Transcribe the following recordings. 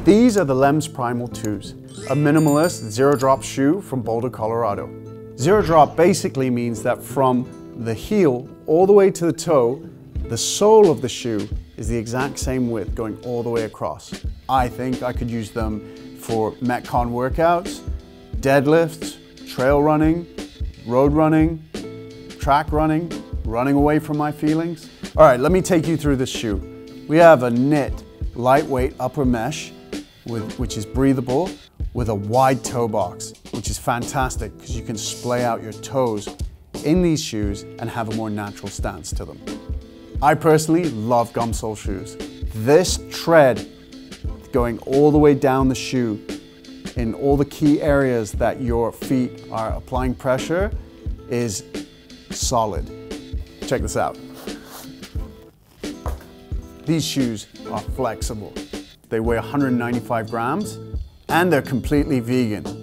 These are the Lems Primal 2s, a minimalist zero-drop shoe from Boulder, Colorado. Zero drop basically means that from the heel all the way to the toe, the sole of the shoe is the exact same width going all the way across. I think I could use them for Metcon workouts, deadlifts, trail running, road running, track running, running away from my feelings. All right, let me take you through this shoe. We have a knit, lightweight upper mesh, which is breathable, with a wide toe box, which is fantastic because you can splay out your toes in these shoes and have a more natural stance to them. I personally love gum sole shoes. This tread going all the way down the shoe in all the key areas that your feet are applying pressure is solid. Check this out. These shoes are flexible. They weigh 195 grams and they're completely vegan.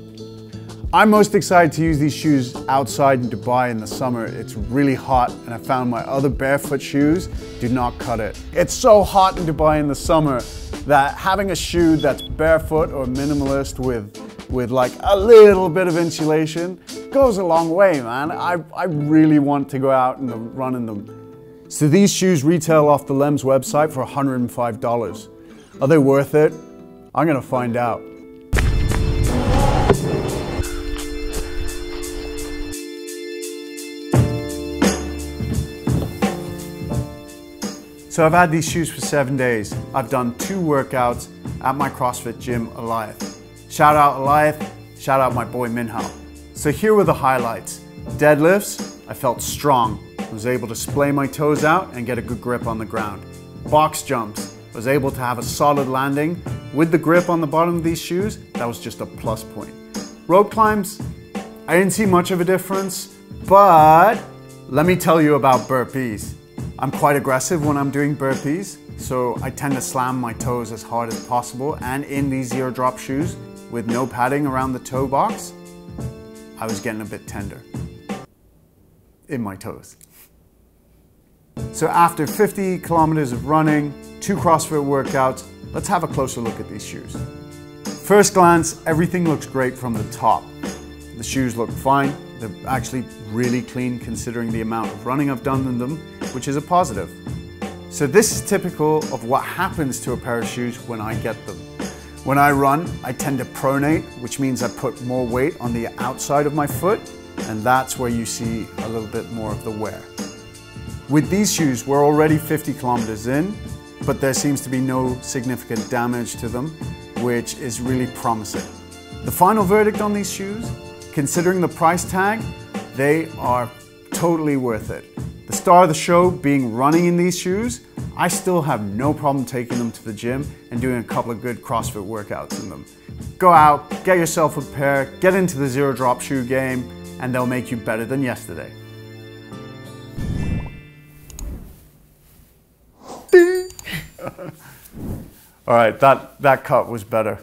I'm most excited to use these shoes outside in Dubai in the summer. It's really hot and I found my other barefoot shoes do not cut it. It's so hot in Dubai in the summer that having a shoe that's barefoot or minimalist with like a little bit of insulation goes a long way, man. I really want to go out and run in them. So these shoes retail off the Lems website for $105. Are they worth it? I'm gonna find out. So I've had these shoes for 7 days. I've done 2 workouts at my CrossFit gym, Alioth. Shout out Alioth, shout out my boy Minhao. So here were the highlights. Deadlifts, I felt strong. I was able to splay my toes out and get a good grip on the ground. Box jumps, I was able to have a solid landing. With the grip on the bottom of these shoes, that was just a plus point. Rope climbs, I didn't see much of a difference, but let me tell you about burpees. I'm quite aggressive when I'm doing burpees, so I tend to slam my toes as hard as possible, and in these zero drop shoes with no padding around the toe box, I was getting a bit tender in my toes. So after 50 kilometers of running, 2 CrossFit workouts, let's have a closer look at these shoes. First glance, everything looks great from the top. The shoes look fine. They're actually really clean considering the amount of running I've done in them, which is a positive. So this is typical of what happens to a pair of shoes when I get them. When I run, I tend to pronate, which means I put more weight on the outside of my foot, and that's where you see a little bit more of the wear. With these shoes, we're already 50 kilometers in, but there seems to be no significant damage to them, which is really promising. The final verdict on these shoes, considering the price tag, they are totally worth it. The star of the show being running in these shoes, I still have no problem taking them to the gym and doing a couple of good CrossFit workouts in them. Go out, get yourself a pair, get into the zero drop shoe game, and they'll make you better than yesterday. All right, that cut was better.